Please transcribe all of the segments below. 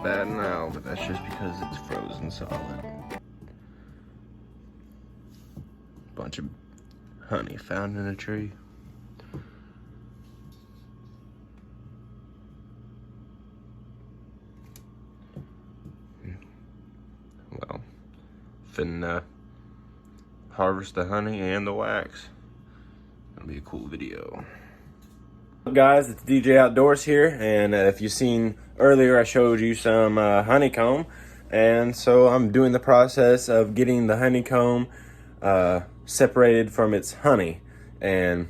bad now, but that's just because it's frozen solid. Bunch of honey found in a tree. Well, finna harvest the honey and the wax. It'll be a cool video. What's up, guys? It's DJ Outdoors here, and if you've seen earlier, I showed you some honeycomb, and so I'm doing the process of getting the honeycomb separated from its honey, and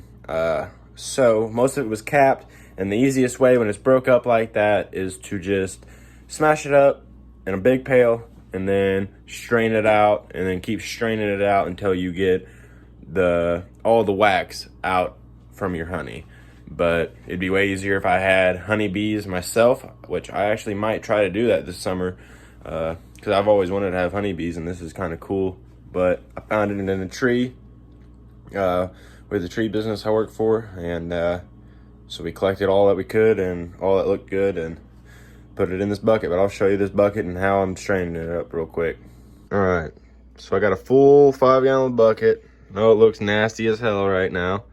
so most of it was capped, and the easiest way when it's broke up like that is to just smash it up in a big pail and then strain it out, and then keep straining it out until you get all the wax out from your honey. But it'd be way easier if I had honeybees myself, which I actually might try to do that this summer, because I've always wanted to have honeybees, and this is kind of cool. But I found it in a tree with the tree business I work for, and so we collected all that we could and all that looked good and put it in this bucket. But I'll show you this bucket and how I'm straining it up real quick. All right, so I got a full 5-gallon bucket. I know it looks nasty as hell right now.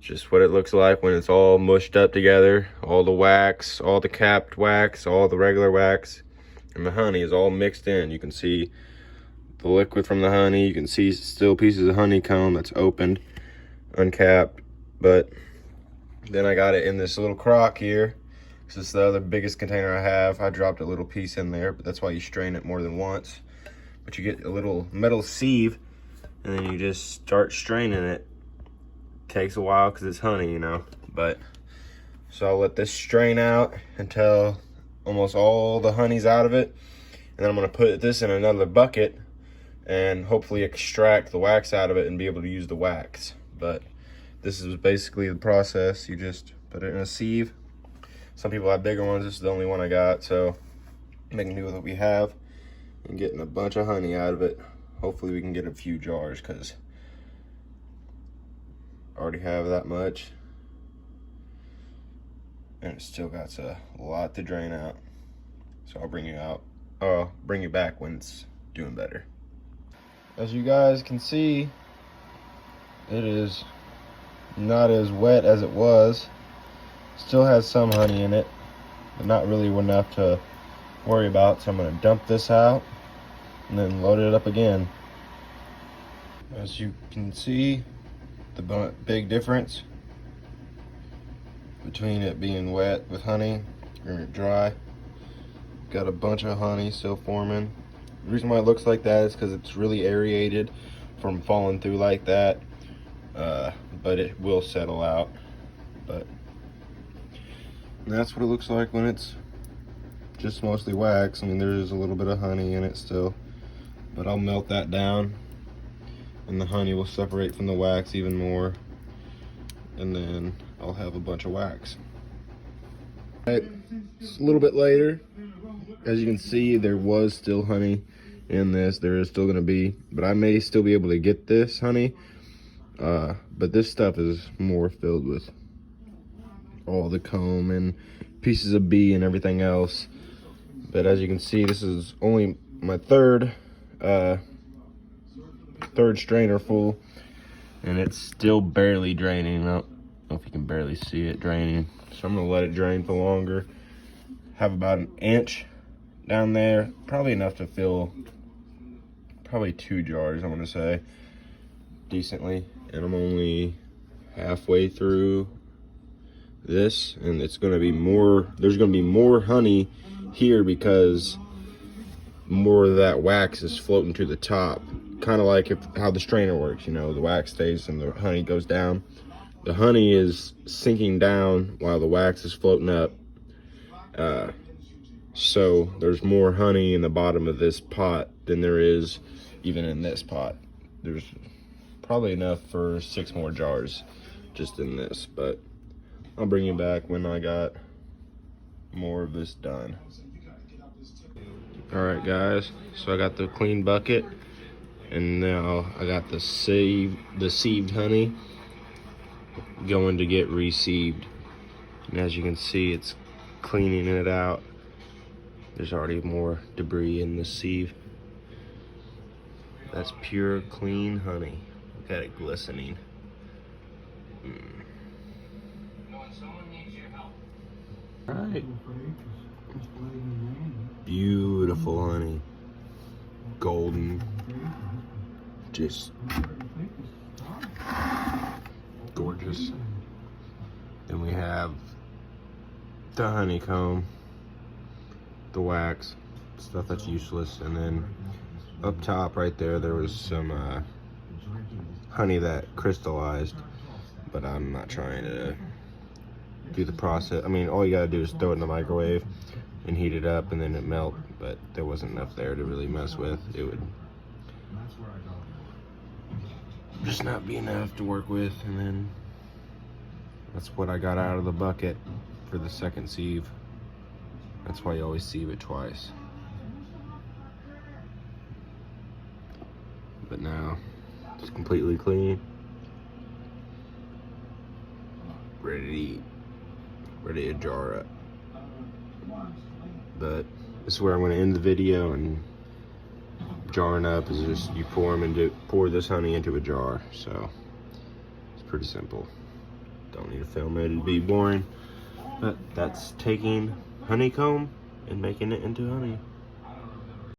Just what it looks like when it's all mushed up together. All the wax, all the capped wax, all the regular wax, and the honey is all mixed in. You can see the liquid from the honey. You can see still pieces of honeycomb that's opened, uncapped. But then I got it in this little crock here. This is the other biggest container I have. I dropped a little piece in there, but that's why you strain it more than once. But you get a little metal sieve, and then you just start straining it. Takes a while because it's honey, you know, but so I'll let this strain out until almost all the honey's out of it, and then I'm going to put this in another bucket and hopefully extract the wax out of it and be able to use the wax. But this is basically the process. You just put it in a sieve. Some people have bigger ones. This is the only one I got, so making do with what we have and getting a bunch of honey out of it. Hopefully we can get a few jars, because already have that much, and it still got a lot to drain out. So I'll bring you back when it's doing better. As you guys can see, it is not as wet as it was. Still has some honey in it, but not really enough to worry about. So I'm going to dump this out and then load it up again. As you can see, the big difference between it being wet with honey and dry. Got a bunch of honey still forming. The reason why it looks like that is because it's really aerated from falling through like that, but it will settle out. But that's what it looks like when it's just mostly wax. I mean, there is a little bit of honey in it still, but I'll melt that down and the honey will separate from the wax even more, and then I'll have a bunch of wax. Right, it's a little bit later. As you can see, there was still honey in this. There is still going to be, but I may still be able to get this honey, but this stuff is more filled with all the comb and pieces of bee and everything else. But as you can see, this is only my third strainer full, and it's still barely draining. I don't know if you can barely see it draining, so I'm gonna let it drain for longer. Have about an inch down there, probably enough to fill probably 2 jars, I want to say, decently. And I'm only halfway through this, and it's gonna be more, there's gonna be more honey here because more of that wax is floating to the top. Kind of like how the strainer works, you know, the wax stays and the honey goes down. The honey is sinking down while the wax is floating up. So there's more honey in the bottom of this pot than there is even in this pot. There's probably enough for 6 more jars just in this, but I'll bring you back when I got more of this done. All right, guys, so I got the clean bucket, and now I got the sieved honey going to get resieved. And as you can see, it's cleaning it out. There's already more debris in the sieve. That's pure, clean honey. Look at it glistening. All right. Beautiful honey. Golden. Just gorgeous. Then we have the honeycomb, the wax, stuff that's useless, and then up top right there was some honey that crystallized, but I'm not trying to do the process. I mean, all you gotta do is throw it in the microwave and heat it up and then it melt, but there wasn't enough there to really mess with. It would just not be enough to work with, and then that's what I got out of the bucket for the second sieve. That's why you always sieve it twice. But now it's completely clean, ready to eat, ready to jar up. But this is where I'm going to end the video, and jarring up is just you pour this honey into a jar. So it's pretty simple. Don't need to film it, it'd be boring. But that's taking honeycomb and making it into honey.